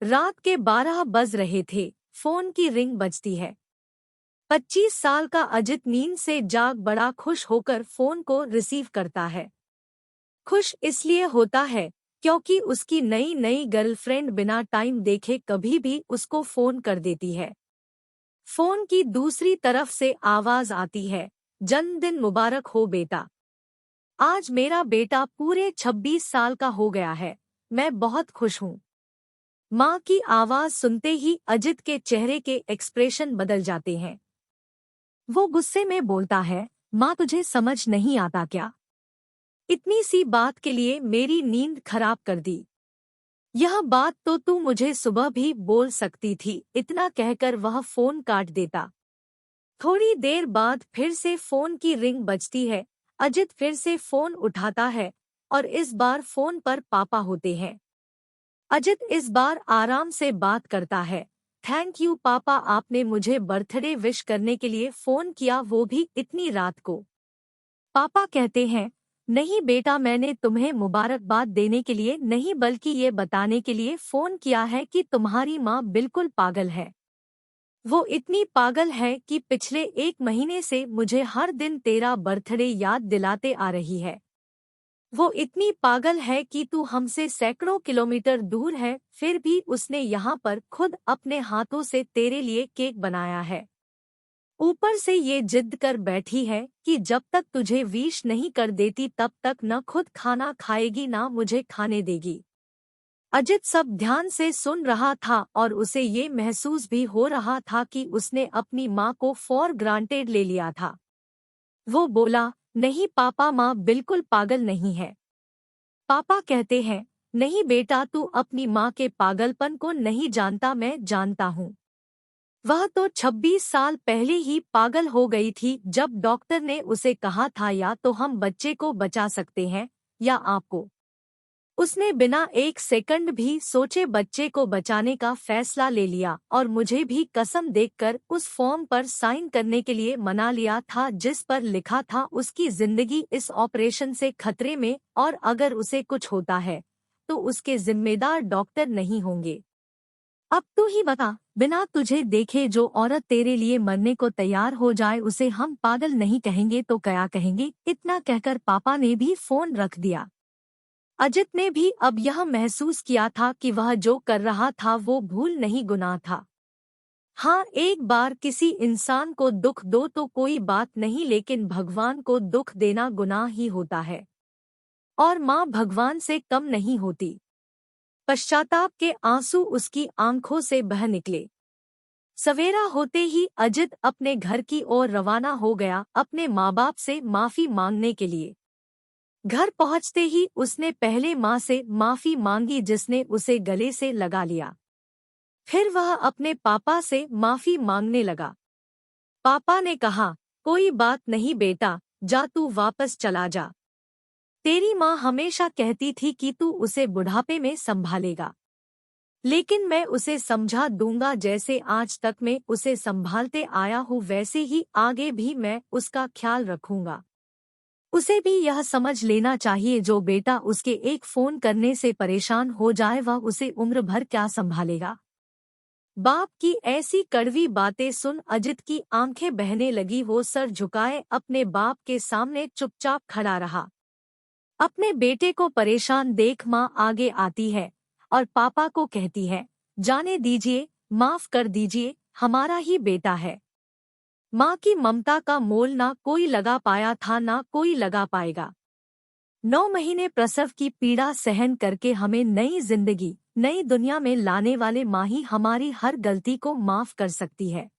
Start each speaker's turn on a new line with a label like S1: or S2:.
S1: रात के 12 बज रहे थे। फोन की रिंग बजती है। 25 साल का अजित नींद से जाग बड़ा खुश होकर फोन को रिसीव करता है। खुश इसलिए होता है क्योंकि उसकी नई नई गर्लफ्रेंड बिना टाइम देखे कभी भी उसको फोन कर देती है। फोन की दूसरी तरफ से आवाज आती है, जन्मदिन मुबारक हो बेटा। आज मेरा बेटा पूरे 26 साल का हो गया है। मैं बहुत खुश हूँ। माँ की आवाज सुनते ही अजित के चेहरे के एक्सप्रेशन बदल जाते हैं। वो गुस्से में बोलता है, माँ तुझे समझ नहीं आता क्या? इतनी सी बात के लिए मेरी नींद खराब कर दी। यह बात तो तू मुझे सुबह भी बोल सकती थी। इतना कहकर वह फोन काट देता। थोड़ी देर बाद फिर से फोन की रिंग बजती है। अजित फिर से फोन उठाता है और इस बार फोन पर पापा होते हैं। अजित इस बार आराम से बात करता है। थैंक यू पापा, आपने मुझे बर्थडे विश करने के लिए फोन किया, वो भी इतनी रात को। पापा कहते हैं, नहीं बेटा, मैंने तुम्हें मुबारकबाद देने के लिए नहीं बल्कि ये बताने के लिए फोन किया है कि तुम्हारी माँ बिल्कुल पागल है। वो इतनी पागल है कि पिछले 1 महीने से मुझे हर दिन तेरा बर्थडे याद दिलाते आ रही है। वो इतनी पागल है कि तू हमसे सैकड़ों किलोमीटर दूर है, फिर भी उसने यहाँ पर खुद अपने हाथों से तेरे लिए केक बनाया है। ऊपर से ये जिद कर बैठी है कि जब तक तुझे विश नहीं कर देती तब तक न खुद खाना खाएगी ना मुझे खाने देगी। अजित सब ध्यान से सुन रहा था और उसे ये महसूस भी हो रहा था कि उसने अपनी माँ को फॉर ग्रांटेड ले लिया था। वो बोला, नहीं पापा, माँ बिल्कुल पागल नहीं है। पापा कहते हैं, नहीं बेटा, तू अपनी माँ के पागलपन को नहीं जानता, मैं जानता हूँ। वह तो 26 साल पहले ही पागल हो गई थी जब डॉक्टर ने उसे कहा था या तो हम बच्चे को बचा सकते हैं या आपको। उसने बिना 1 सेकंड भी सोचे बच्चे को बचाने का फैसला ले लिया और मुझे भी कसम देकर उस फॉर्म पर साइन करने के लिए मना लिया था जिस पर लिखा था उसकी जिंदगी इस ऑपरेशन से खतरे में और अगर उसे कुछ होता है तो उसके जिम्मेदार डॉक्टर नहीं होंगे। अब तू ही बता, बिना तुझे देखे जो औरत तेरे लिए मरने को तैयार हो जाए उसे हम पागल नहीं कहेंगे तो क्या कहेंगे? इतना कहकर पापा ने भी फोन रख दिया। अजित ने भी अब यह महसूस किया था कि वह जो कर रहा था वो भूल नहीं गुनाह था। हाँ, एक बार किसी इंसान को दुख दो तो कोई बात नहीं, लेकिन भगवान को दुख देना गुनाह ही होता है। और माँ भगवान से कम नहीं होती। पश्चाताप के आंसू उसकी आंखों से बह निकले। सवेरा होते ही अजित अपने घर की ओर रवाना हो गया अपने माँ बाप से माफी मांगने के लिए। घर पहुंचते ही उसने पहले माँ से माफी मांगी जिसने उसे गले से लगा लिया। फिर वह अपने पापा से माफी मांगने लगा। पापा ने कहा, कोई बात नहीं बेटा, जा तू वापस चला जा। तेरी माँ हमेशा कहती थी कि तू उसे बुढ़ापे में संभालेगा, लेकिन मैं उसे समझा दूंगा। जैसे आज तक मैं उसे संभालते आया हूँ वैसे ही आगे भी मैं उसका ख्याल रखूंगा। उसे भी यह समझ लेना चाहिए जो बेटा उसके एक फोन करने से परेशान हो जाए वह उसे उम्र भर क्या संभालेगा। बाप की ऐसी कड़वी बातें सुन अजित की आंखें बहने लगी। वो सर झुकाए अपने बाप के सामने चुपचाप खड़ा रहा। अपने बेटे को परेशान देख माँ आगे आती है और पापा को कहती है, जाने दीजिए, माफ कर दीजिए, हमारा ही बेटा है। माँ की ममता का मोल ना कोई लगा पाया था ना कोई लगा पाएगा। 9 महीने प्रसव की पीड़ा सहन करके हमें नई जिंदगी, नई दुनिया में लाने वाले माँ ही हमारी हर गलती को माफ कर सकती है।